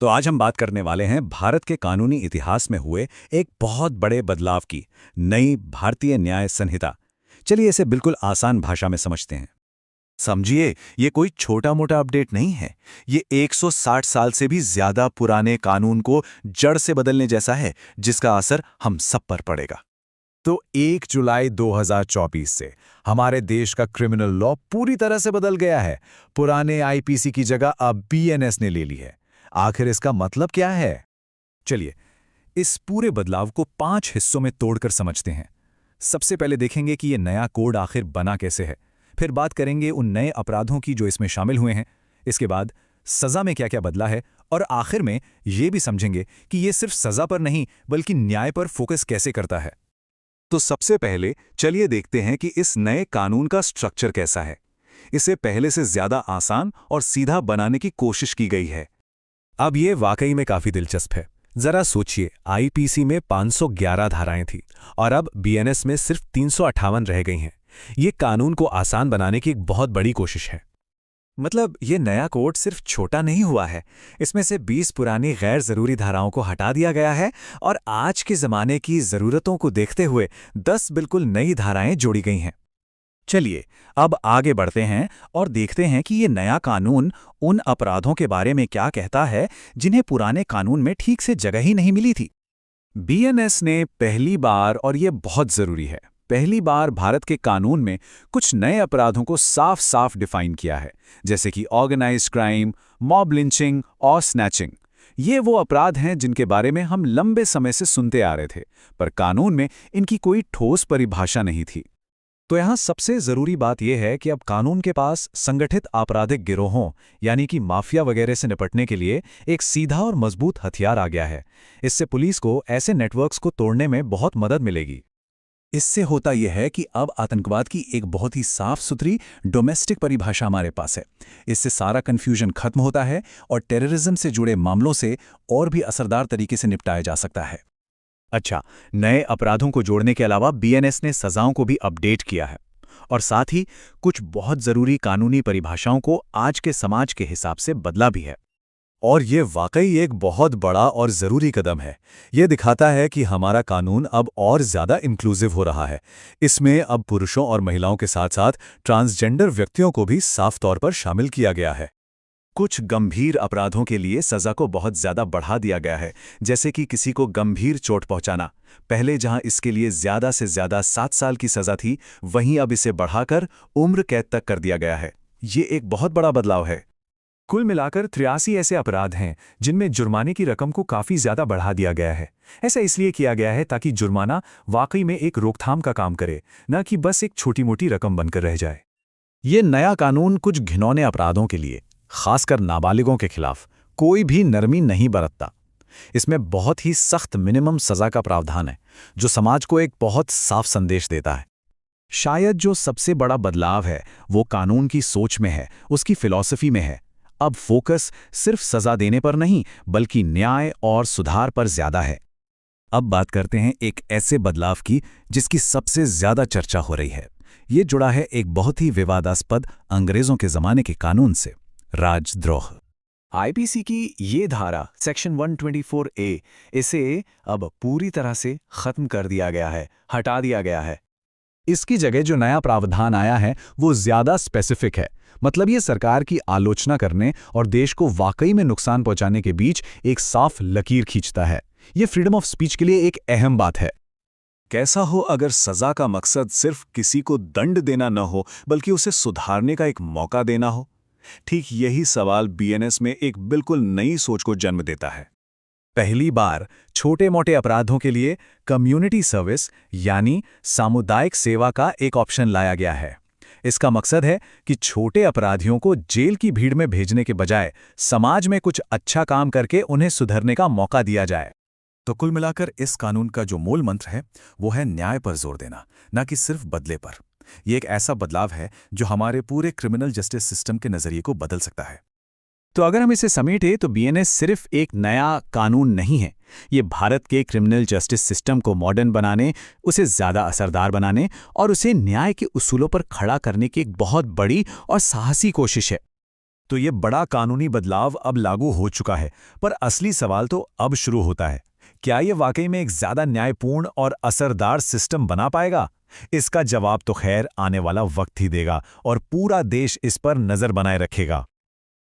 तो आज हम बात करने वाले हैं भारत के कानूनी इतिहास में हुए एक बहुत बड़े बदलाव की, नई भारतीय न्याय संहिता। चलिए इसे बिल्कुल आसान भाषा में समझते हैं। समझिए, ये कोई छोटा मोटा अपडेट नहीं है। ये 160 साल से भी ज्यादा पुराने कानून को जड़ से बदलने जैसा है, जिसका असर हम सब पर पड़ेगा। तो 1 जुलाई 2024 से हमारे देश का क्रिमिनल लॉ पूरी तरह से बदल गया है। पुराने आईपीसी की जगह अब बीएनएस ने ले ली है। आखिर इसका मतलब क्या है? चलिए इस पूरे बदलाव को 5 हिस्सों में तोड़कर समझते हैं। सबसे पहले देखेंगे कि ये नया कोड आखिर बना कैसे है। फिर बात करेंगे उन नए अपराधों की जो इसमें शामिल हुए हैं। इसके बाद सजा में क्या क्या बदला है, और आखिर में ये भी समझेंगे कि ये सिर्फ सजा पर नहीं बल्कि न्याय पर फोकस कैसे करता है। तो सबसे पहले चलिए देखते हैं कि इस नए कानून का स्ट्रक्चर कैसा है। इसे पहले से ज्यादा आसान और सीधा बनाने की कोशिश की गई है। अब ये वाकई में काफी दिलचस्प है। जरा सोचिए, आईपीसी में 511 धाराएं थी और अब बीएनएस में सिर्फ 358 रह गई हैं। ये कानून को आसान बनाने की एक बहुत बड़ी कोशिश है। मतलब ये नया कोड सिर्फ छोटा नहीं हुआ है, इसमें से 20 पुरानी गैर जरूरी धाराओं को हटा दिया गया है और आज के जमाने की जरूरतों को देखते हुए 10 बिल्कुल नई धाराएं जोड़ी गई हैं। चलिए अब आगे बढ़ते हैं और देखते हैं कि ये नया कानून उन अपराधों के बारे में क्या कहता है जिन्हें पुराने कानून में ठीक से जगह ही नहीं मिली थी। बीएनएस ने पहली बार, और ये बहुत जरूरी है, पहली बार भारत के कानून में कुछ नए अपराधों को साफ साफ डिफाइन किया है, जैसे कि ऑर्गेनाइज्ड क्राइम, मॉब लिंचिंग और स्नैचिंग। ये वो अपराध हैं जिनके बारे में हम लंबे समय से सुनते आ रहे थे, पर कानून में इनकी कोई ठोस परिभाषा नहीं थी। तो यहाँ सबसे जरूरी बात यह है कि अब कानून के पास संगठित आपराधिक गिरोहों यानी कि माफिया वगैरह से निपटने के लिए एक सीधा और मजबूत हथियार आ गया है। इससे पुलिस को ऐसे नेटवर्क्स को तोड़ने में बहुत मदद मिलेगी। इससे होता यह है कि अब आतंकवाद की एक बहुत ही साफ सुथरी डोमेस्टिक परिभाषा हमारे पास है। इससे सारा कन्फ्यूजन खत्म होता है और टेररिज्म से जुड़े मामलों से और भी असरदार तरीके से निपटाया जा सकता है। अच्छा, नए अपराधों को जोड़ने के अलावा बीएनएस ने सजाओं को भी अपडेट किया है और साथ ही कुछ बहुत जरूरी कानूनी परिभाषाओं को आज के समाज के हिसाब से बदला भी है। और ये वाकई एक बहुत बड़ा और ज़रूरी कदम है। ये दिखाता है कि हमारा कानून अब और ज़्यादा इंक्लूसिव हो रहा है। इसमें अब पुरुषों और महिलाओं के साथ साथ ट्रांसजेंडर व्यक्तियों को भी साफ तौर पर शामिल किया गया है। कुछ गंभीर अपराधों के लिए सज़ा को बहुत ज़्यादा बढ़ा दिया गया है, जैसे कि किसी को गंभीर चोट पहुंचाना। पहले जहां इसके लिए ज़्यादा से ज़्यादा 7 साल की सज़ा थी, वहीं अब इसे बढ़ाकर उम्र कैद तक कर दिया गया है। ये एक बहुत बड़ा बदलाव है। कुल मिलाकर 83 ऐसे अपराध हैं जिनमें जुर्माने की रकम को काफ़ी ज़्यादा बढ़ा दिया गया है। ऐसा इसलिए किया गया है ताकि जुर्माना वाकई में एक रोकथाम का काम करे, न कि बस एक छोटी मोटी रकम बनकर रह जाए। ये नया कानून कुछ घिनौने अपराधों के लिए, खासकर नाबालिगों के खिलाफ, कोई भी नरमी नहीं बरतता। इसमें बहुत ही सख्त मिनिमम सज़ा का प्रावधान है, जो समाज को एक बहुत साफ संदेश देता है। शायद जो सबसे बड़ा बदलाव है वो कानून की सोच में है, उसकी फिलॉसफी में है। अब फोकस सिर्फ सजा देने पर नहीं बल्कि न्याय और सुधार पर ज्यादा है। अब बात करते हैं एक ऐसे बदलाव की जिसकी सबसे ज्यादा चर्चा हो रही है। ये जुड़ा है एक बहुत ही विवादास्पद अंग्रेजों के जमाने के कानून से, राजद्रोह। आईपीसी की ये धारा सेक्शन 124A, इसे अब पूरी तरह से खत्म कर दिया गया है, हटा दिया गया है। इसकी जगह जो नया प्रावधान आया है वो ज्यादा स्पेसिफिक है। मतलब ये सरकार की आलोचना करने और देश को वाकई में नुकसान पहुंचाने के बीच एक साफ लकीर खींचता है। ये फ्रीडम ऑफ स्पीच के लिए एक अहम बात है। कैसा हो अगर सजा का मकसद सिर्फ किसी को दंड देना न हो बल्कि उसे सुधारने का एक मौका देना हो? ठीक यही सवाल बीएनएस में एक बिल्कुल नई सोच को जन्म देता है। पहली बार छोटे मोटे अपराधों के लिए कम्युनिटी सर्विस यानी सामुदायिक सेवा का एक ऑप्शन लाया गया है। इसका मकसद है कि छोटे अपराधियों को जेल की भीड़ में भेजने के बजाय समाज में कुछ अच्छा काम करके उन्हें सुधरने का मौका दिया जाए। तो कुल मिलाकर इस कानून का जो मूल मंत्र है वो है न्याय पर जोर देना, न कि सिर्फ बदले पर। यह एक ऐसा बदलाव है जो हमारे पूरे क्रिमिनल जस्टिस सिस्टम के नजरिए को बदल सकता है। तो अगर हम इसे समेटें तो बीएनएस सिर्फ एक नया कानून नहीं है, ये भारत के क्रिमिनल जस्टिस सिस्टम को मॉडर्न बनाने, उसे ज़्यादा असरदार बनाने और उसे न्याय के उसूलों पर खड़ा करने की एक बहुत बड़ी और साहसी कोशिश है। तो ये बड़ा कानूनी बदलाव अब लागू हो चुका है, पर असली सवाल तो अब शुरू होता है। क्या ये वाकई में एक ज्यादा न्यायपूर्ण और असरदार सिस्टम बना पाएगा? इसका जवाब तो खैर आने वाला वक्त ही देगा और पूरा देश इस पर नजर बनाए रखेगा।